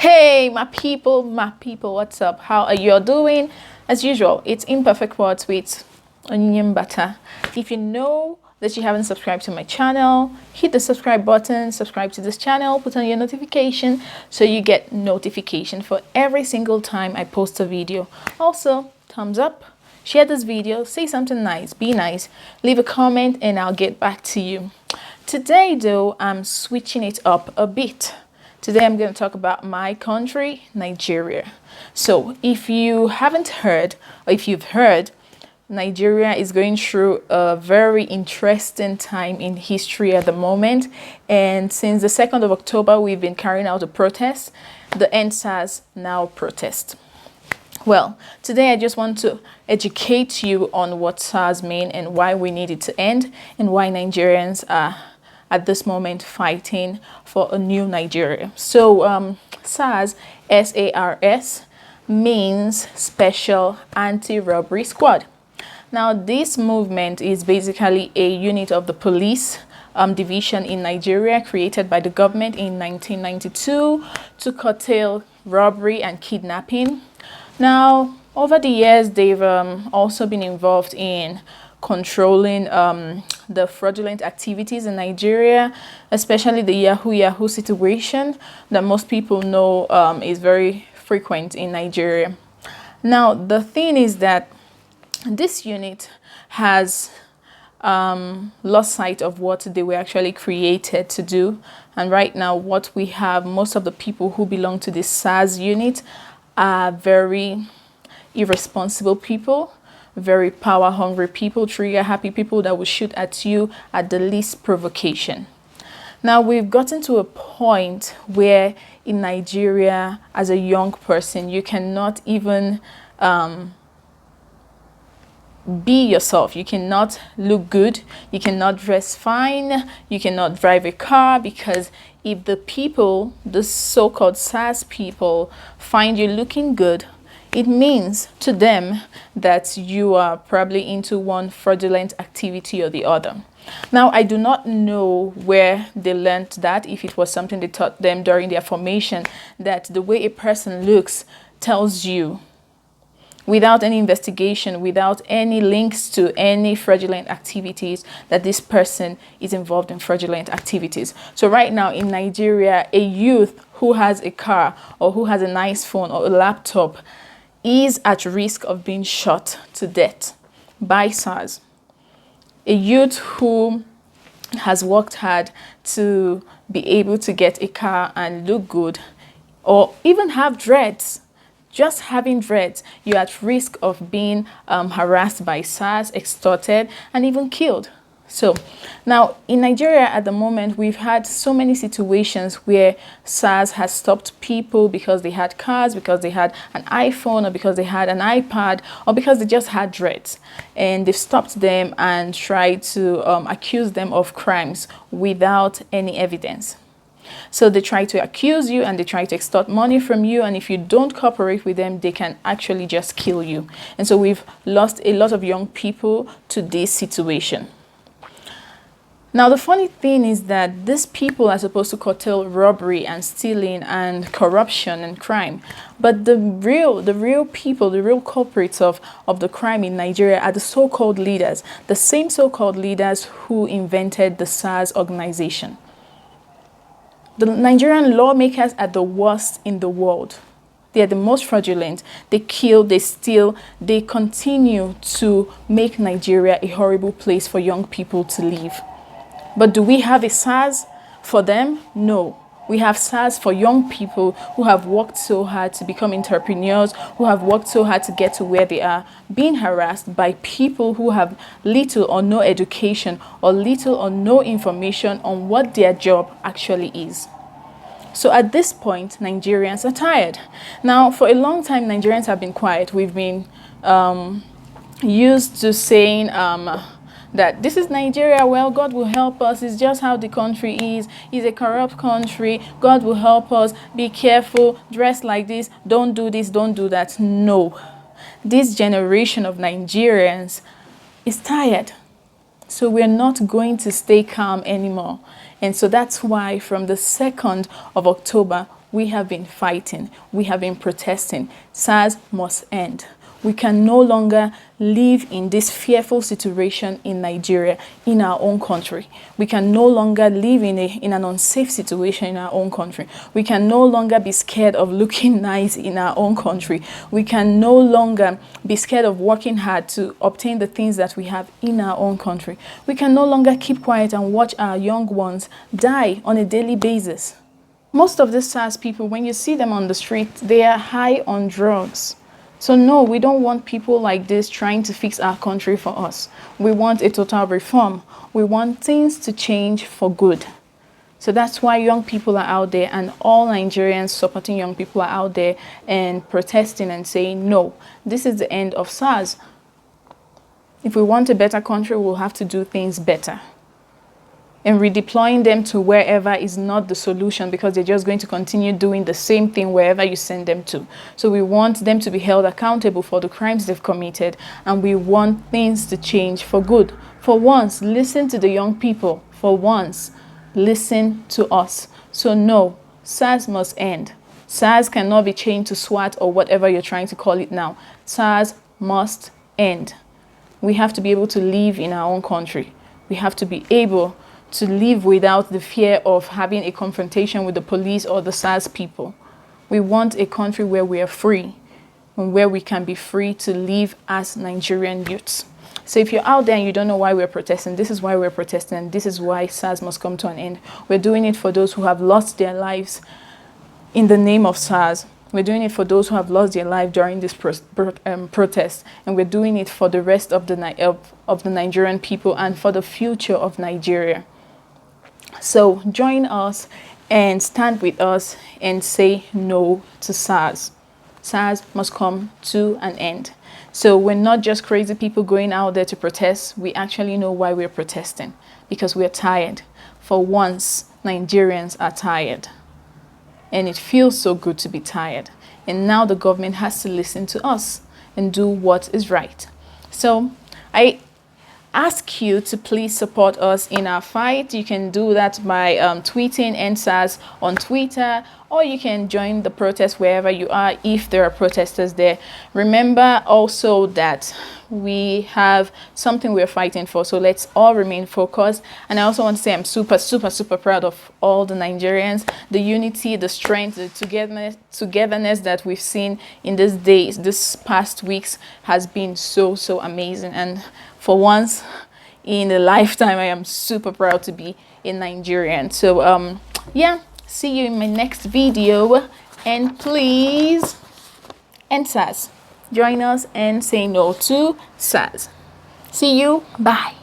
Hey, my people, what's up? How are you all doing? As usual, it's Imperfect Words with onion butter. If you know that you haven't subscribed to my channel, hit the subscribe button, subscribe to this channel, put on your notification so you get notification for every single time I post a video. Also, thumbs up, share this video, say something nice, be nice, leave a comment, and I'll get back to you. Today, though, I'm switching it up a bit. Today, I'm going to talk about my country, Nigeria. So if you haven't heard, or if you've heard, Nigeria is going through a very interesting time in history at the moment. And since the 2nd of October, we've been carrying out a protest, the ENDSARSNOW protest. Well, today I just want to educate you on what SARS means and why we need it to end and why Nigerians are at this moment fighting for a new Nigeria. So SARS, S-A-R-S, means Special Anti-Robbery Squad. Now, this movement is basically a unit of the police division in Nigeria created by the government in 1992 to curtail robbery and kidnapping. Now, over the years, they've also been involved in controlling the fraudulent activities in Nigeria, especially the Yahoo situation that most people know is very frequent in Nigeria. Now, the thing is that this unit has lost sight of what they were actually created to do. And right now, what we have, most of the people who belong to this SARS unit are very irresponsible people, very power hungry people, trigger happy people that will shoot at you at the least provocation. Now, we've gotten to a point where in Nigeria, as a young person, you cannot even be yourself. You cannot look good, you cannot dress fine, you cannot drive a car, because if the people, the so-called SARS people, find you looking good, it means to them that you are probably into one fraudulent activity or the other. Now, I do not know where they learned that, if it was something they taught them during their formation, that the way a person looks tells you, without any investigation, without any links to any fraudulent activities, that this person is involved in fraudulent activities. So right now in Nigeria, a youth who has a car or who has a nice phone or a laptop is at risk of being shot to death by SARS. A youth who has worked hard to be able to get a car and look good, or even have dreads, just having dreads, you're at risk of being harassed by SARS, extorted, and even killed. So now in Nigeria at the moment, we've had so many situations where SARS has stopped people because they had cars, because they had an iPhone, or because they had an iPad, or because they just had dreads. And they've stopped them and tried to accuse them of crimes without any evidence. So they try to accuse you and they try to extort money from you, and if you don't cooperate with them, they can actually just kill you. And so we've lost a lot of young people to this situation. Now, the funny thing is that these people are supposed to curtail robbery and stealing and corruption and crime. But the real people, the real culprits of the crime in Nigeria are the so-called leaders, the same so-called leaders who invented the SARS organization. The Nigerian lawmakers are the worst in the world. They are the most fraudulent. They kill, they steal, they continue to make Nigeria a horrible place for young people to live. But do we have a SARS for them? No. We have SARS for young people who have worked so hard to become entrepreneurs, who have worked so hard to get to where they are, being harassed by people who have little or no education or little or no information on what their job actually is. So at this point, Nigerians are tired. Now, for a long time, Nigerians have been quiet. We've been used to saying that this is Nigeria, well, God will help us, it's just how the country is, it's a corrupt country, God will help us, be careful, dress like this, don't do that. No, this generation of Nigerians is tired. So we're not going to stay calm anymore. And so that's why from the 2nd of October, We have been fighting. We have been protesting. SARS must end. We can no longer live in this fearful situation in Nigeria, in our own country. We can no longer live in an unsafe situation in our own country. We can no longer be scared of looking nice in our own country. We can no longer be scared of working hard to obtain the things that we have in our own country. We can no longer keep quiet and watch our young ones die on a daily basis. Most of the SARS people, when you see them on the street, they are high on drugs. So no, we don't want people like this trying to fix our country for us. We want a total reform. We want things to change for good. So that's why young people are out there, and all Nigerians supporting young people are out there and protesting and saying, no, this is the end of SARS. If we want a better country, we'll have to do things better. And redeploying them to wherever is not the solution, because they're just going to continue doing the same thing wherever you send them to. So we want them to be held accountable for the crimes they've committed, and we want things to change for good. For once, listen to the young people. For once, listen to us. So no, SARS must end. SARS cannot be changed to SWAT or whatever you're trying to call it now. SARS must end. We have to be able to live in our own country. We have to be able to live without the fear of having a confrontation with the police or the SARS people. We want a country where we are free and where we can be free to live as Nigerian youths. So if you're out there and you don't know why we're protesting, this is why we're protesting, and this is why SARS must come to an end. We're doing it for those who have lost their lives in the name of SARS. We're doing it for those who have lost their life during this protest, and we're doing it for the rest of the Nigerian people and for the future of Nigeria. So join us and stand with us and say no to SARS. SARS must come to an end. So we're not just crazy people going out there to protest. We actually know why we're protesting, because we're tired. For once, Nigerians are tired. And it feels so good to be tired. And now the government has to listen to us and do what is right. So I ask you to please support us in our fight. You can do that by tweeting ENDSARS on Twitter, or you can join the protest wherever you are if there are protesters there. Remember also that we have something we're fighting for, so let's all remain focused. And I also want to say I'm super proud of all the Nigerians, the unity, the strength, the togetherness that we've seen in these days, this past weeks has been so amazing. And for once in a lifetime, I am super proud to be a Nigerian. So yeah, see you in my next video, and please, ENDSARS, join us and say no to SARS. See you, bye.